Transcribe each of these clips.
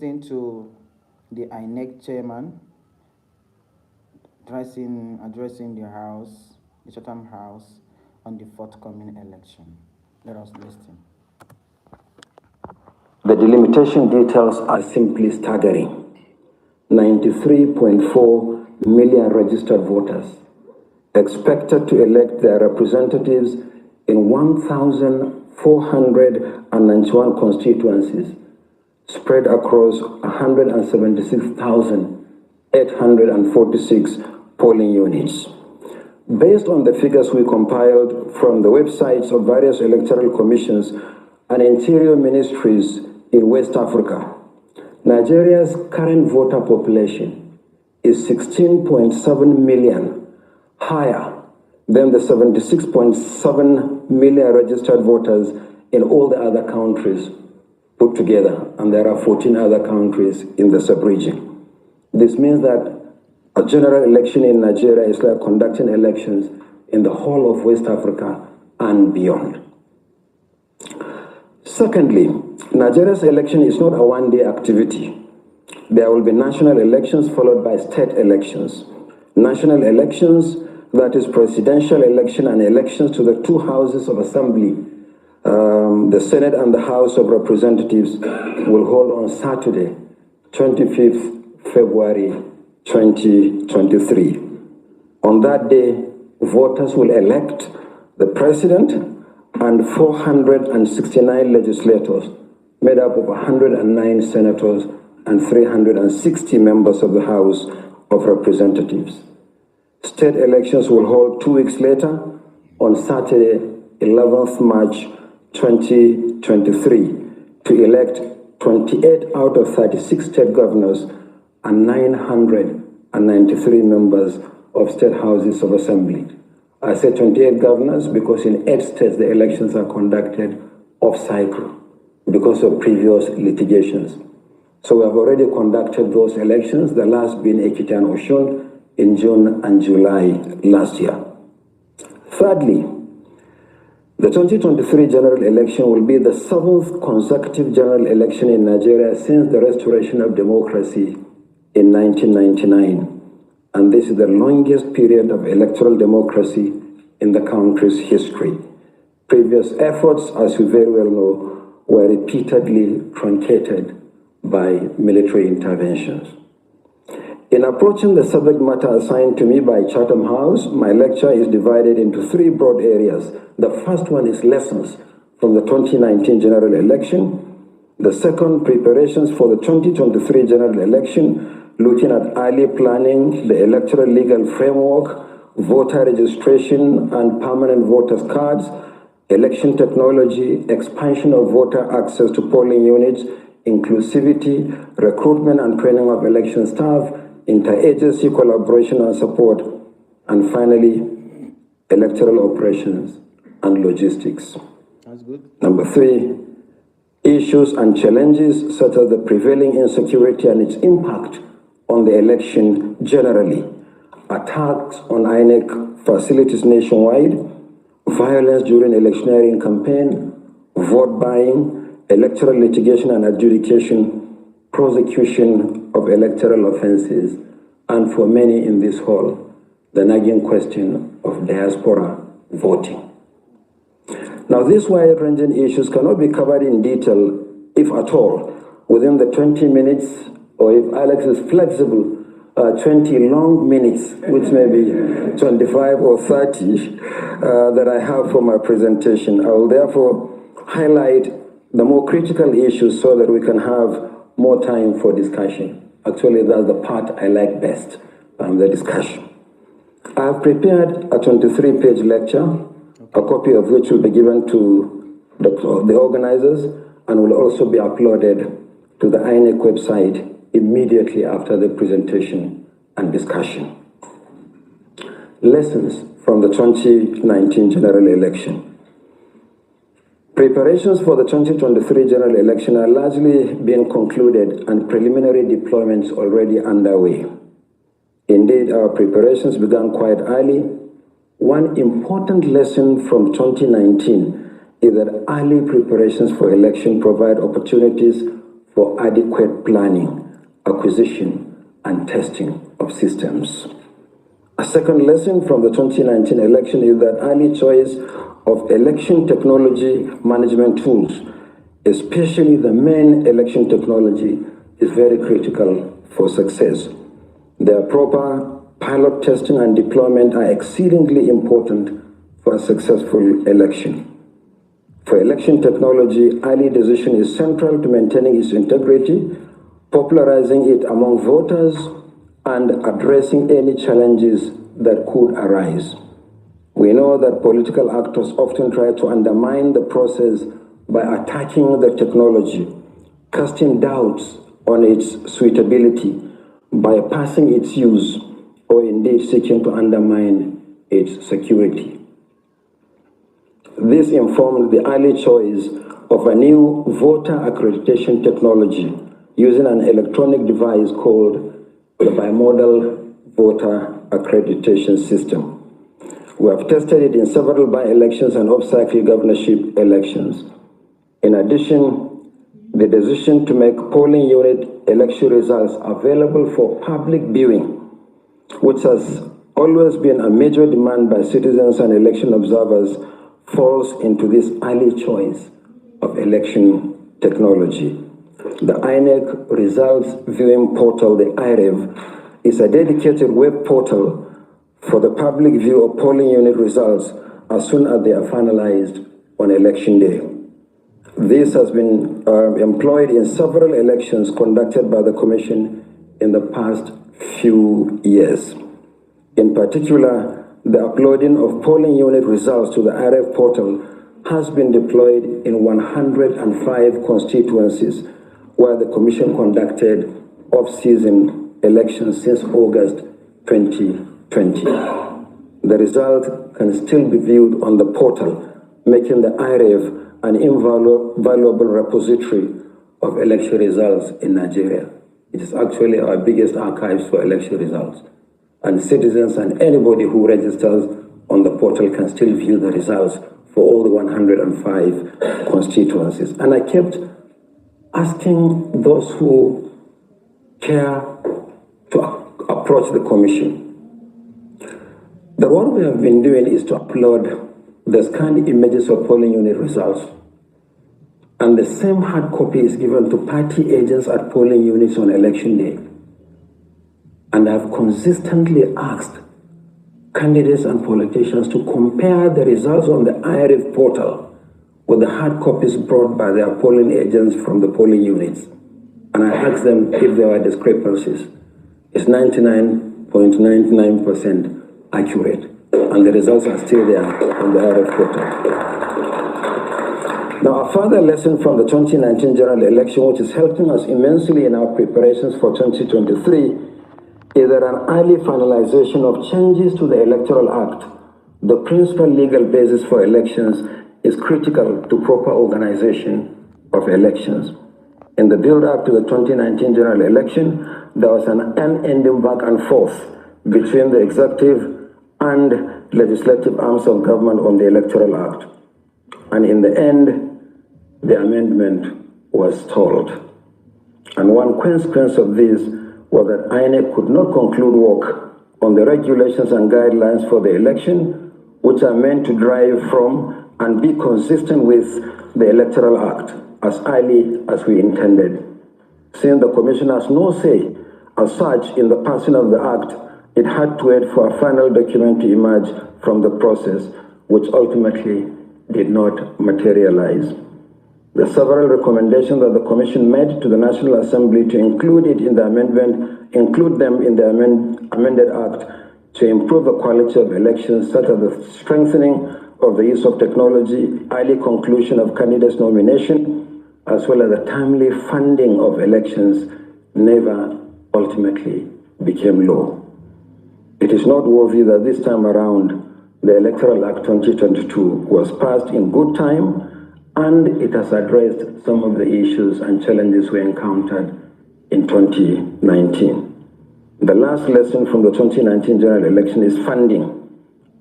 To the Inec chairman addressing the Chatham House on the forthcoming election. Let us listen. The delimitation details are simply staggering. 93.4 million registered voters expected to elect their representatives in 1,491 constituencies spread across 176,846 polling units. Based on the figures we compiled from the websites of various electoral commissions and interior ministries in West Africa, Nigeria's current voter population is 16.7 million, higher than the 76.7 million registered voters in all the other countries put together, and there are 14 other countries in the sub-region. This means that a general election in Nigeria is like conducting elections in the whole of West Africa and beyond. Secondly, Nigeria's election is not a one-day activity. There will be national elections followed by state elections. National elections, that is presidential election and elections to the two houses of assembly, the Senate and the House of Representatives, will hold on Saturday, 25th February 2023. On that day, voters will elect the president and 469 legislators, made up of 109 senators and 360 members of the House of Representatives. State elections will hold 2 weeks later on Saturday, 11th March 2023, to elect 28 out of 36 state governors and 993 members of state houses of assembly. I say 28 governors because in 8 states the elections are conducted off cycle because of previous litigations. So we have already conducted those elections, the last being Ekiti and Osun in June and July last year. Thirdly, the 2023 general election will be the 7th consecutive general election in Nigeria since the restoration of democracy in 1999. And this is the longest period of electoral democracy in the country's history. Previous efforts, as you very well know, were repeatedly truncated by military interventions. In approaching the subject matter assigned to me by Chatham House, my lecture is divided into 3 broad areas. The first one is lessons from the 2019 general election. The second, preparations for the 2023 general election, looking at early planning, the electoral legal framework, voter registration and permanent voters cards, election technology, expansion of voter access to polling units, inclusivity, recruitment and training of election staff, interagency collaboration and support, and finally, electoral operations and logistics. That's good. Number 3, issues and challenges such as the prevailing insecurity and its impact on the election generally, attacks on Inec facilities nationwide, violence during electioneering campaign, vote buying, electoral litigation and adjudication, prosecution of electoral offenses, and for many in this hall, the nagging question of diaspora voting. Now, these wide-ranging issues cannot be covered in detail, if at all, within the 20 minutes, or if Alex is flexible, 20 long minutes, which may be 25 or 30, that I have for my presentation. I will therefore highlight the more critical issues so that we can have more time for discussion. Actually, that's the part I like best, the discussion. I have prepared a 23-page lecture, a copy of which will be given to the organizers and will also be uploaded to the Inec website immediately after the presentation and discussion. Lessons from the 2019 general election. Preparations for the 2023 general election are largely being concluded and preliminary deployments already underway. Indeed, our preparations began quite early. One important lesson from 2019 is that early preparations for election provide opportunities for for adequate planning, acquisition, and testing of systems. A second lesson from the 2019 election is that early choice of election technology management tools, especially the main election technology, is very critical for success. Their proper pilot testing and deployment are exceedingly important for a successful election. For election technology, early decision is central to maintaining its integrity, popularizing it among voters, and addressing any challenges that could arise. We know that political actors often try to undermine the process by attacking the technology, casting doubts on its suitability, bypassing its use, or indeed seeking to undermine its security. This informed the early choice of a new voter accreditation technology using an electronic device called the bimodal voter accreditation system. We have tested it in several by-elections and off-cycle governorship elections. In addition, the decision to make polling unit election results available for public viewing, which has always been a major demand by citizens and election observers, falls into this early choice of election technology. The Inec Results Viewing Portal, the IREV, is a dedicated web portal for the public view of polling unit results as soon as they are finalized on election day. This has been employed in several elections conducted by the Commission in the past few years. In particular, the uploading of polling unit results to the IREV portal has been deployed in 105 constituencies where the Commission conducted off-season elections since August 2020. The result can still be viewed on the portal, making the IREV an invaluable repository of election results in Nigeria. It is actually our biggest archive for election results. And citizens and anybody who registers on the portal can still view the results for all the 105 constituencies. And I kept asking those who care to approach the Commission that what we have been doing is to upload the scanned images of polling unit results, and the same hard copy is given to party agents at polling units on election day. And I've consistently asked candidates and politicians to compare the results on the IREV portal with the hard copies brought by their polling agents from the polling units. And I asked them if there were discrepancies. It's 99.99% accurate, and the results are still there on the IREV portal. Now, a further lesson from the 2019 general election, which is helping us immensely in our preparations for 2023, is that an early finalization of changes to the Electoral Act, the principal legal basis for elections, is critical to proper organization of elections. In the build-up to the 2019 general election, there was an unending back and forth between the executive and legislative arms of government on the Electoral Act. And in the end, the amendment was stalled. And one consequence of this was that Inec could not conclude work on the regulations and guidelines for the election, which are meant to drive from and be consistent with the Electoral Act as early as we intended. Since the Commission has no say as such in the passing of the Act, it had to wait for a final document to emerge from the process, which ultimately did not materialize. The several recommendations that the Commission made to the National Assembly to include them in the amended Act to improve the quality of elections, such as the strengthening of the use of technology, early conclusion of candidates' nomination, as well as the timely funding of elections, never ultimately became law. It is noteworthy that this time around, the Electoral Act 2022 was passed in good time, and it has addressed some of the issues and challenges we encountered in 2019. The last lesson from the 2019 general election is funding,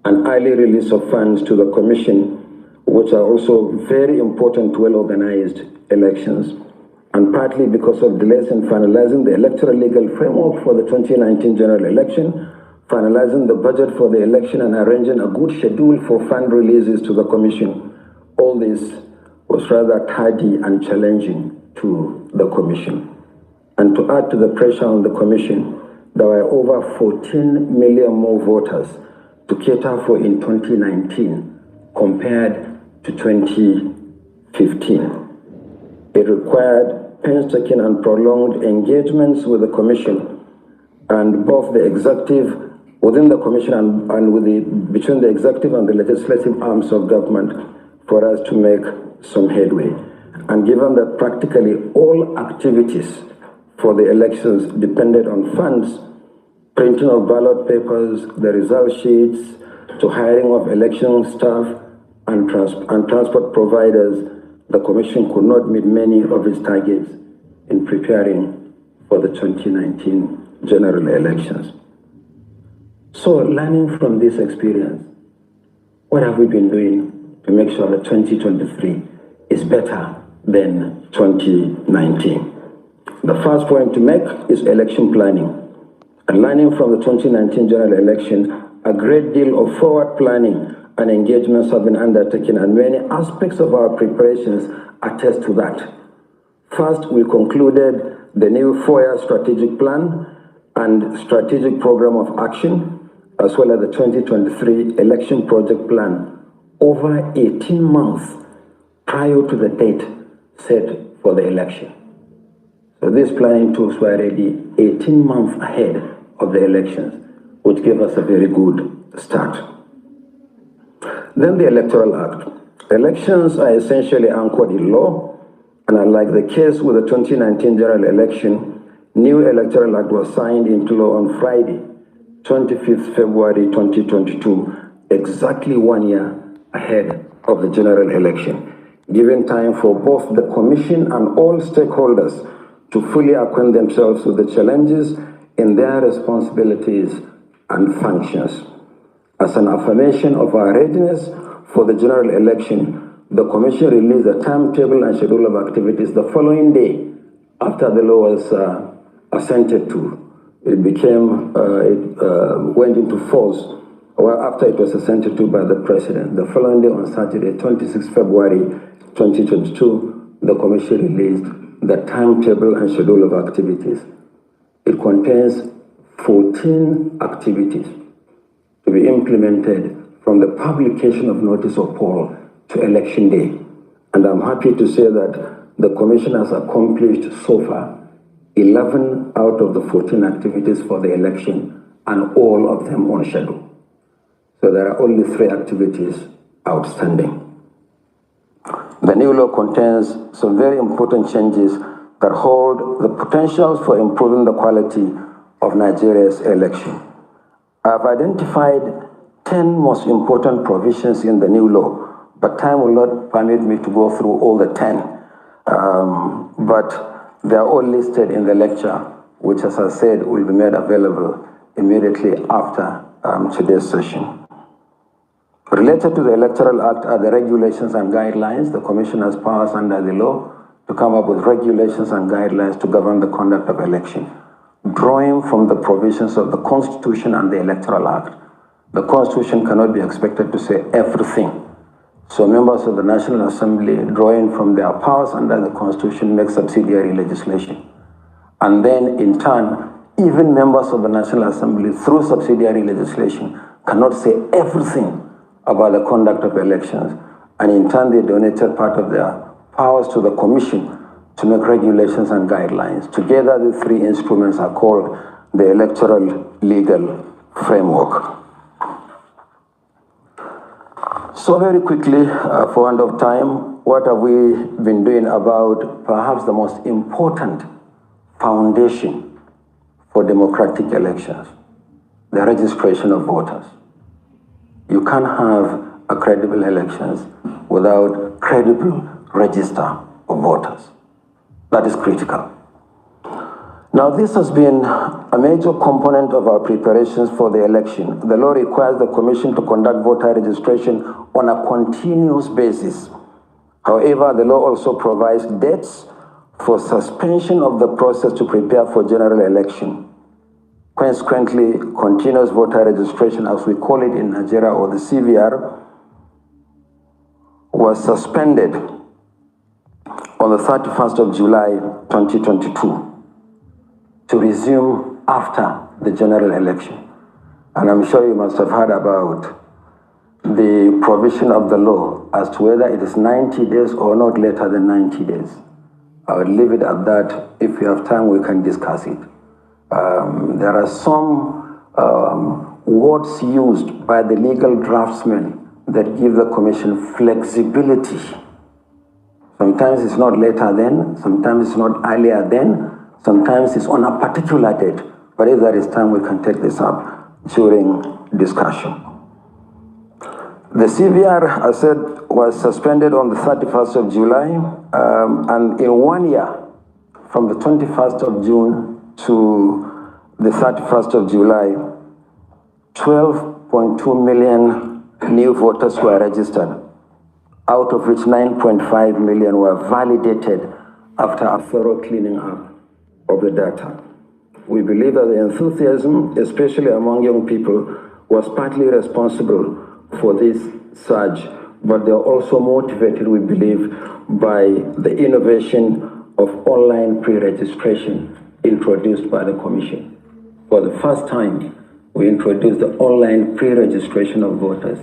an early release of funds to the Commission, which are also very important to well-organized elections. and partly because of delays in finalizing the electoral legal framework for the 2019 general election, finalizing the budget for the election, and arranging a good schedule for fund releases to the Commission. All this was rather tardy and challenging to the Commission. And to add to the pressure on the Commission, there were over 14 million more voters to cater for in 2019 compared to 2015. It required painstaking and prolonged engagements with the Commission and both the executive within the Commission and between the executive and the legislative arms of government for us to make some headway. And given that practically all activities for the elections depended on funds, printing of ballot papers, the result sheets, to hiring of election staff and transport providers, the Commission could not meet many of its targets in preparing for the 2019 general elections. So, learning from this experience, what have we been doing to make sure that 2023 is better than 2019? The first point to make is election planning. And learning from the 2019 general election, a great deal of forward planning and engagements have been undertaken, and many aspects of our preparations attest to that. First, we concluded the new 4-year strategic plan and strategic program of action, as well as the 2023 election project plan, over 18 months prior to the date set for the election. So these planning tools were ready 18 months ahead of the elections, which gave us a very good start. Then the Electoral Act. Elections are essentially anchored in law, and unlike the case with the 2019 general election, new Electoral Act was signed into law on Friday, 25th February 2022, exactly 1 year ahead of the general election, giving time for both the Commission and all stakeholders to fully acquaint themselves with the challenges in their responsibilities and functions. As an affirmation of our readiness for the general election, the Commission released a timetable and schedule of activities the following day after the law was assented to. It went into force after it was assented to by the President. The following day, on Saturday, 26 February 2022, the Commission released the timetable and schedule of activities. It contains 14 activities to be implemented from the publication of notice of poll to election day. And I'm happy to say that the Commission has accomplished so far 11 out of the 14 activities for the election, and all of them on schedule. So there are only 3 activities outstanding. The new law contains some very important changes that hold the potentials for improving the quality of Nigeria's election. I've identified 10 most important provisions in the new law, but time will not permit me to go through all the 10. But they are all listed in the lecture, which, as I said, will be made available immediately after today's session. Related to the Electoral Act are the regulations and guidelines. The Commission has powers under the law to come up with regulations and guidelines to govern the conduct of election, drawing from the provisions of the Constitution and the Electoral Act. The Constitution cannot be expected to say everything. So members of the National Assembly, drawing from their powers under the Constitution, make subsidiary legislation. And then, in turn, even members of the National Assembly, through subsidiary legislation, cannot say everything about the conduct of elections. And in turn, they donated part of their powers to the Commission to make regulations and guidelines. Together, the 3 instruments are called the Electoral Legal Framework. So very quickly, for want of time, what have we been doing about perhaps the most important foundation for democratic elections, the registration of voters? You can't have a credible elections without credible register of voters. That is critical. Now, this has been a major component of our preparations for the election. The law requires the Commission to conduct voter registration on a continuous basis. However, the law also provides dates for suspension of the process to prepare for general election. Consequently, continuous voter registration, as we call it in Nigeria, or the CVR, was suspended on the 31st of July 2022 to resume after the general election. And I'm sure you must have heard about the provision of the law as to whether it is 90 days or not later than 90 days. I would leave it at that. If we have time, we can discuss it. There are some words used by the legal draftsmen that give the commission flexibility. Sometimes it's not later than, sometimes it's not earlier than, sometimes it's on a particular date. But if there is time, we can take this up during discussion. The CVR, I said, was suspended on the 31st of July, and in 1 year, from the 21st of June to the 31st of July, 12.2 million new voters were registered, out of which 9.5 million were validated after a thorough cleaning up of the data. We believe that the enthusiasm, especially among young people, was partly responsible for this surge, but they are also motivated, we believe, by the innovation of online pre-registration introduced by the Commission. For the first time, we introduced the online pre-registration of voters,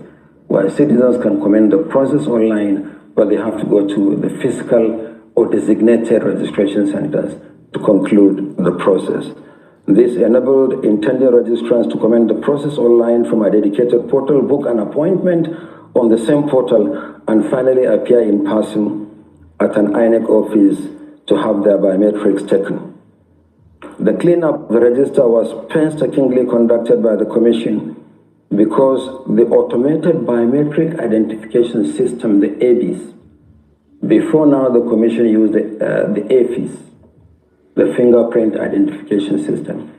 where citizens can commence the process online, but they have to go to the physical or designated registration centers to conclude the process. This enabled intended registrants to commence the process online from a dedicated portal, book an appointment on the same portal, and finally appear in person at an Inec office to have their biometrics taken. The cleanup of the register was painstakingly conducted by the Commission because the automated biometric identification system, the ABIS, before now the Commission used the AFIS, the fingerprint identification system.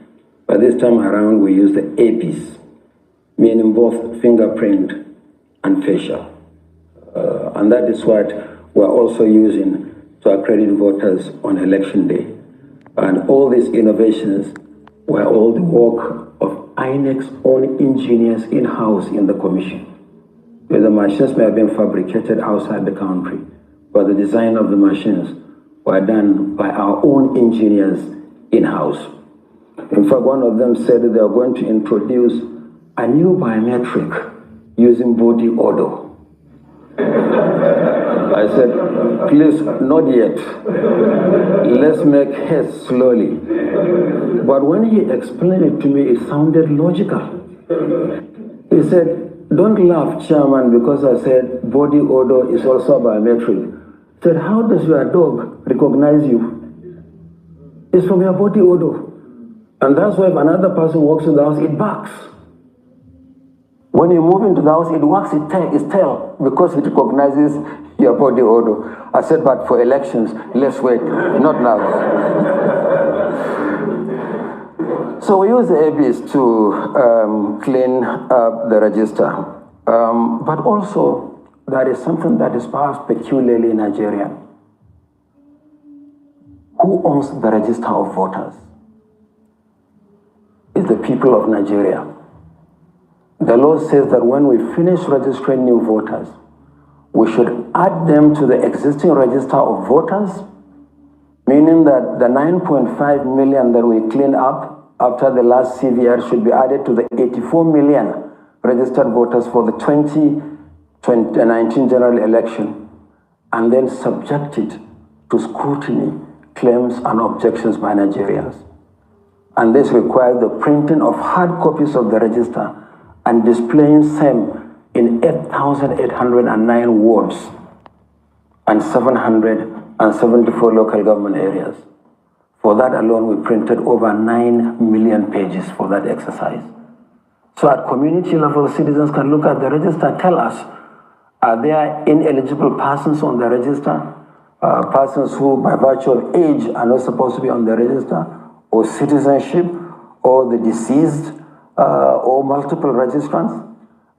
But this time around, we use the ABIS, meaning both fingerprint and facial. And that is what we're also using to accredit voters on election day. And all these innovations were all the work of INEC's own engineers in-house in the Commission. The machines may have been fabricated outside the country, but the design of the machines were done by our own engineers in-house. In fact, one of them said that they are going to introduce a new biometric using body odor. I said, please, not yet. Let's make haste slowly. But when he explained it to me, it sounded logical. He said, don't laugh, Chairman, because I said body odor is also biometric. He said, how does your dog recognize you? It's from your body odor. And that's why if another person walks in the house, it barks. When you move into the house, it wags its tail because it recognizes your body odor. I said, but for elections, let's wait, not now. So we use the ABIS to clean up the register. But also, there is something that is perhaps peculiarly Nigerian. Who owns the register of voters? It's the people of Nigeria. The law says that when we finish registering new voters, we should add them to the existing register of voters, meaning that the 9.5 million that we cleaned up after the last CVR should be added to the 84 million registered voters for the 2019 general election, and then subject it to scrutiny, claims, and objections by Nigerians. And this requires the printing of hard copies of the register and displaying same in 8,809 wards and 774 local government areas. For that alone, we printed over 9 million pages for that exercise. So at community level, citizens can look at the register, tell us, are there ineligible persons on the register? Persons who, by virtue of age, are not supposed to be on the register, or citizenship, or the deceased, or multiple registrants?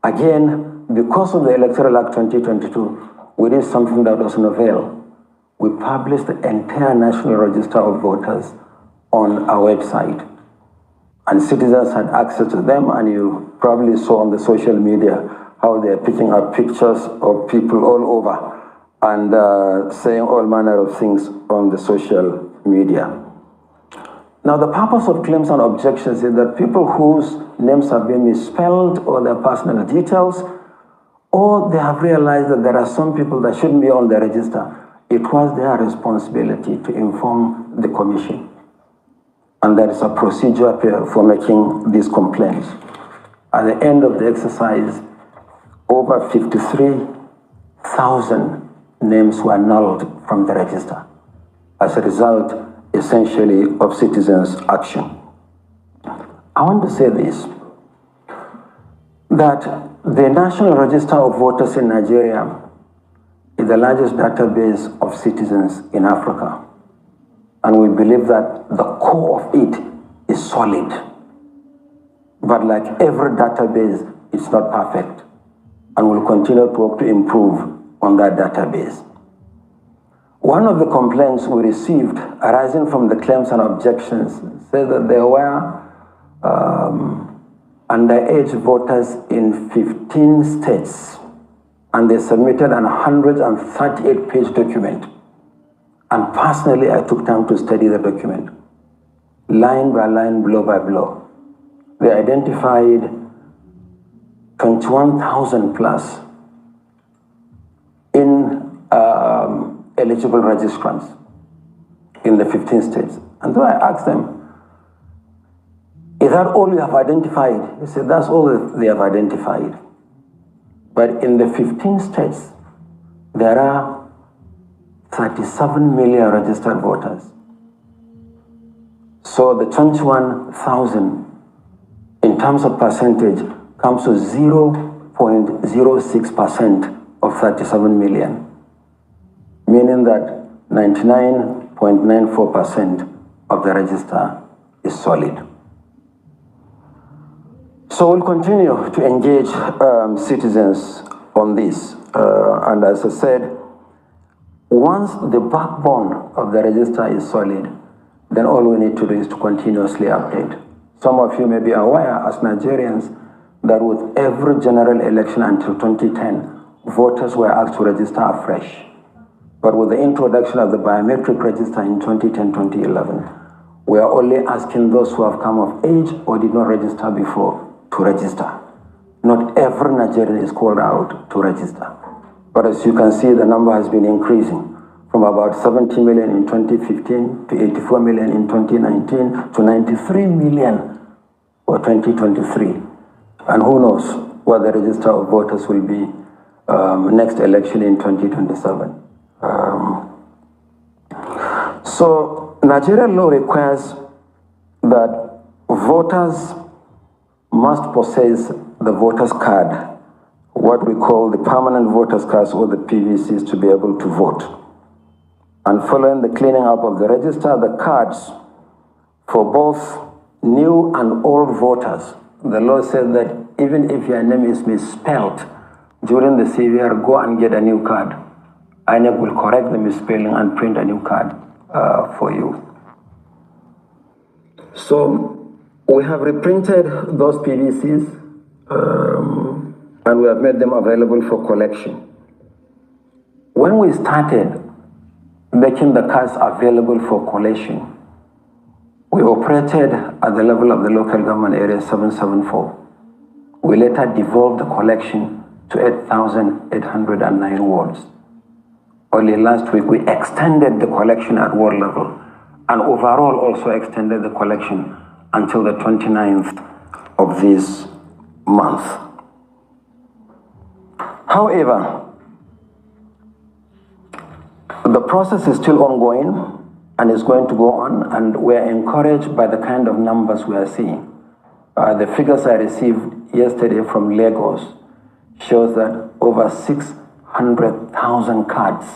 Again, because of the Electoral Act 2022, we did something that was novel. we published the entire National Register of Voters on our website. And citizens had access to them, and you probably saw on the social media how they're picking up pictures of people all over and saying all manner of things on the social media. Now, the purpose of claims and objections is that people whose names have been misspelled or their personal details, or they have realized that there are some people that shouldn't be on the register, it was their responsibility to inform the commission. And there is a procedure for making these complaints. At the end of the exercise, over 53,000 names were annulled from the register as a result, essentially, of citizens' action. I want to say this, that the National Register of Voters in Nigeria is the largest database of citizens in Africa. And we believe that the core of it is solid. But like every database, it's not perfect. And we'll continue to work to improve on that database. One of the complaints we received arising from the claims and objections said that there were underage voters in 15 states, and they submitted an 138-page document. And personally, I took time to study the document, line by line, blow by blow. They identified 21,000 plus in eligible registrants in the 15 states. And so I asked them, is that all you have identified? They said, that's all that they have identified. But in the 15 states, there are 37 million registered voters. So the 21,000, in terms of percentage, comes to 0.06% of 37 million, meaning that 99.94% of the register is solid. So we'll continue to engage citizens on this. And as I said, once the backbone of the register is solid, then all we need to do is to continuously update. Some of you may be aware, as Nigerians, that with every general election until 2010, voters were asked to register afresh. But with the introduction of the biometric register in 2010-2011, we are only asking those who have come of age or did not register before to register. Not every Nigerian is called out to register. But as you can see, the number has been increasing from about 70 million in 2015 to 84 million in 2019 to 93 million for 2023. And who knows what the register of voters will be next election in 2027. So Nigerian law requires that voters must possess the voter's card, what we call the permanent voter's cards or the PVCs, to be able to vote. And following the cleaning up of the register, the cards for both new and old voters, the law says that even if your name is misspelled during the CVR, go and get a new card. Inec will correct the misspelling and print a new card for you. So we have reprinted those PVCs and we have made them available for collection. When we started making the cards available for collection, we operated at the level of the local government area 774. We later devolved the collection to 8,809 wards. Only last week we extended the collection at ward level, and overall also extended the collection until the 29th of this month. However, the process is still ongoing and is going to go on, and we are encouraged by the kind of numbers we are seeing. The figures I received yesterday from Lagos shows that over 600,000 cards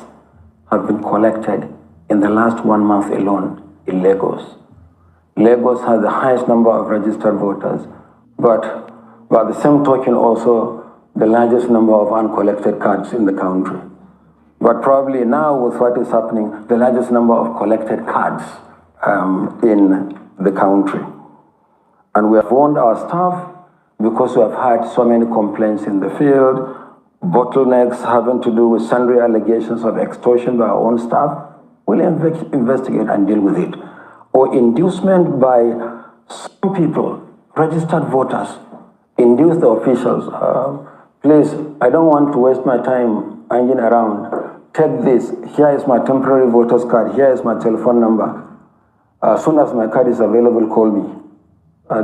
have been collected in the last 1 month alone in Lagos. Lagos has the highest number of registered voters, but by the same token also the largest number of uncollected cards in the country. But probably now with what is happening, the largest number of collected cards in the country. And we have warned our staff because we have had so many complaints in the field, bottlenecks having to do with sundry allegations of extortion by our own staff. We'll investigate and deal with it. Or inducement by some people, registered voters, induce the officials. Please, I don't want to waste my time hanging around. Take this. Here is my temporary voter's card. Here is my telephone number. As soon as my card is available, call me.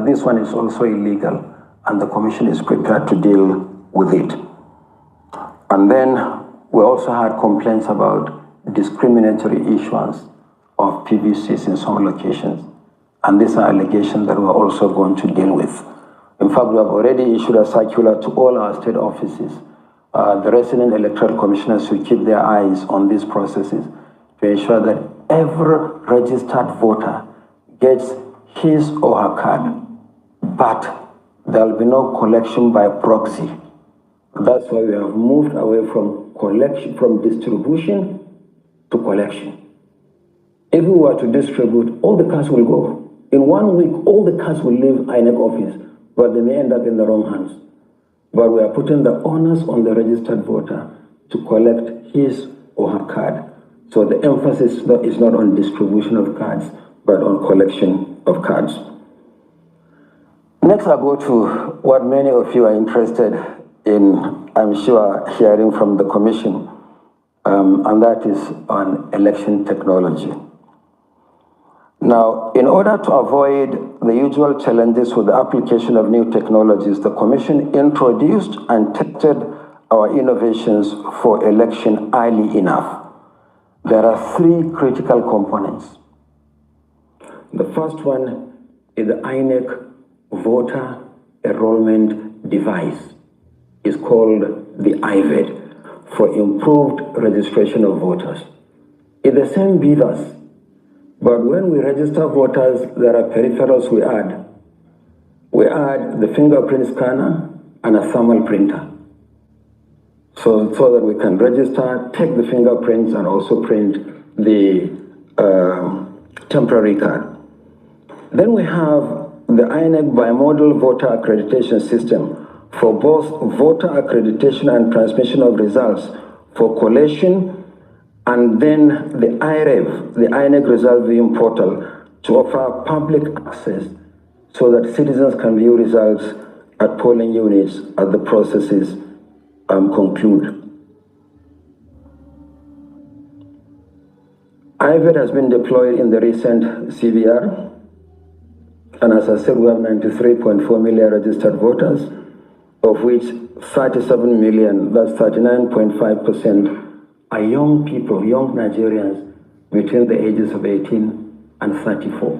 This one is also illegal, and the commission is prepared to deal with it. And then we also had complaints about discriminatory issuance of PVCs in some locations. And these are allegations that we're also going to deal with. In fact, we have already issued a circular to all our state offices. The resident electoral commissioners will keep their eyes on these processes to ensure that every registered voter gets his or her card, but there will be no collection by proxy. That's why we have moved away from collection, from distribution to collection. If we were to distribute, all the cards will go. In 1 week, all the cards will leave Inec office, but they may end up in the wrong hands. But we are putting the onus on the registered voter to collect his or her card. So the emphasis is not on distribution of cards, but on collection of cards. Next, I'll go to what many of you are interested in, I'm sure, hearing from the Commission, and that is on election technology. Now, in order to avoid the usual challenges with the application of new technologies, the Commission introduced and tested our innovations for election early enough. There are three critical components. The first one is the Inec voter enrollment device. It's called the IVED, for improved registration of voters. It's the same beavers, but when we register voters, there are peripherals we add. We add the fingerprint scanner and a thermal printer. So that we can register, take the fingerprints, and also print the temporary card. Then we have the INEC bimodal voter accreditation system for both voter accreditation and transmission of results for collation, and then the IREV, the INEC Result Viewing Portal, to offer public access so that citizens can view results at polling units as the processes conclude. IVED has been deployed in the recent CBR, and as I said, we have 93.4 million registered voters, of which 37 million, that's 39.5%, are young people, young Nigerians between the ages of 18 and 34.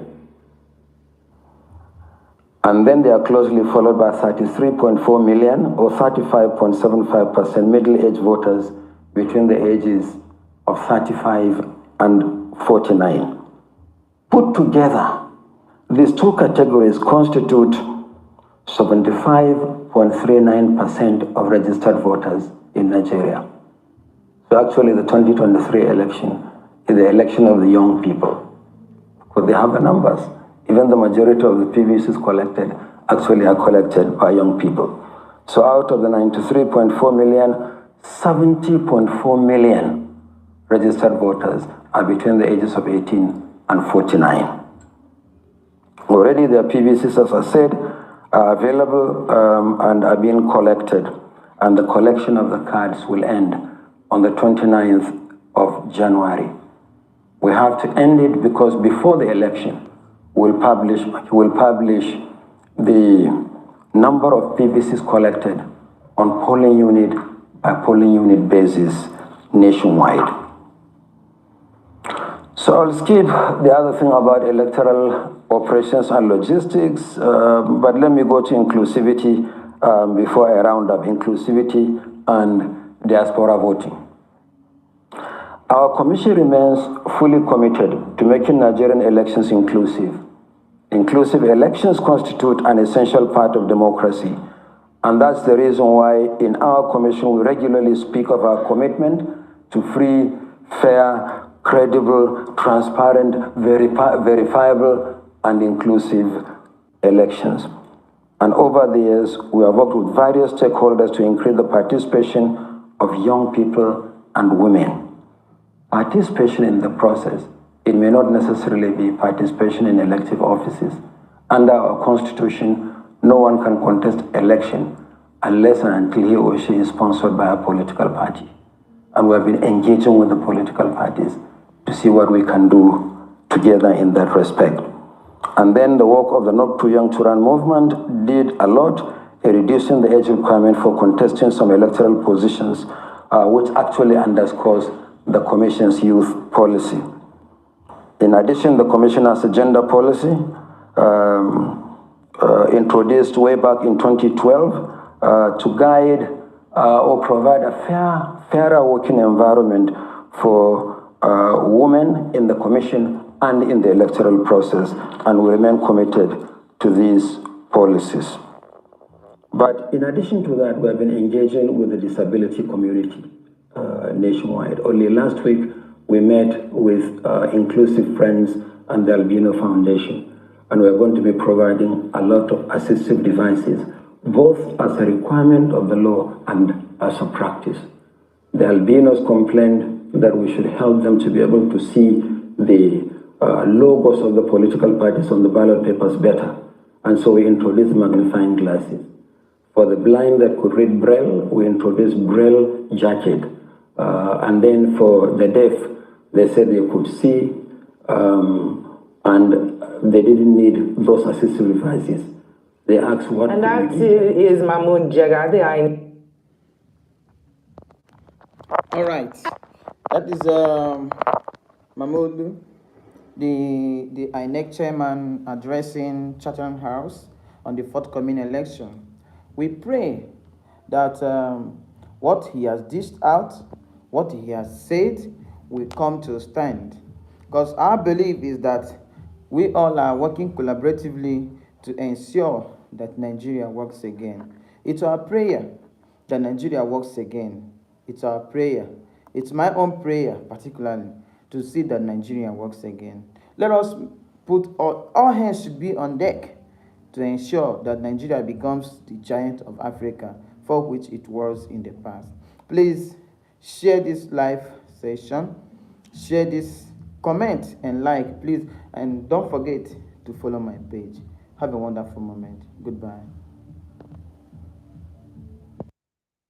And then they are closely followed by 33.4 million, or 35.75% middle-aged voters between the ages of 35 and 49. Put together, these two categories constitute 75.39% of registered voters in Nigeria. So actually the 2023 election is the election of the young people, because they have the numbers. Even the majority of the PVCs collected actually are collected by young people. So out of the 93.4 million, 70.4 million registered voters are between the ages of 18 and 49. Already their PVCs, as I said, are available and are being collected, and the collection of the cards will end on the 29th of January. We have to end it because before the election, we'll publish the number of PVCs collected on polling unit by polling unit basis nationwide. So I'll skip the other thing about electoral operations and logistics, but let me go to inclusivity before I round up inclusivity and diaspora voting. Our commission remains fully committed to making Nigerian elections inclusive. Inclusive elections constitute an essential part of democracy, and that's the reason why in our commission we regularly speak of our commitment to free, fair, credible, transparent, verifiable, and inclusive elections. And over the years, we have worked with various stakeholders to increase the participation of young people and women. Participation in the process, it may not necessarily be participation in elective offices. Under our constitution, no one can contest election unless and until he or she is sponsored by a political party. And we have been engaging with the political parties to see what we can do together in that respect. And then the work of the Not Too Young to Run movement did a lot in reducing the age requirement for contesting some electoral positions, which actually underscores the Commission's youth policy. In addition, the Commission has a gender policy introduced way back in 2012 to guide or provide a fairer working environment for women in the Commission and in the electoral process, and we remain committed to these policies. But in addition to that, we have been engaging with the disability community nationwide. Only last week, we met with Inclusive Friends and the Albino Foundation, and we're going to be providing a lot of assistive devices, both as a requirement of the law and as a practice. The albinos complained that we should help them to be able to see the logos of the political parties on the ballot papers better. And so we introduced magnifying glasses. For the blind that could read Braille, we introduced Braille jacket. And then for the deaf, they said they could see and they didn't need those assistive devices. They asked what. And that is Mahmoud Jagade. All right, that is Mahmoud, the Inec chairman, addressing Chatham House on the forthcoming election. We pray that what he has dished out, what he has said, will come to stand. Because our belief is that we all are working collaboratively to ensure that Nigeria works again. It's our prayer that Nigeria works again. It's our prayer. It's my own prayer, particularly, to see that Nigeria works again. Let us put all hands should be on deck to ensure that Nigeria becomes the giant of Africa for which it was in the past. Please share this live session, share this, comment and like, please, and don't forget to follow my page. Have a wonderful moment. Goodbye.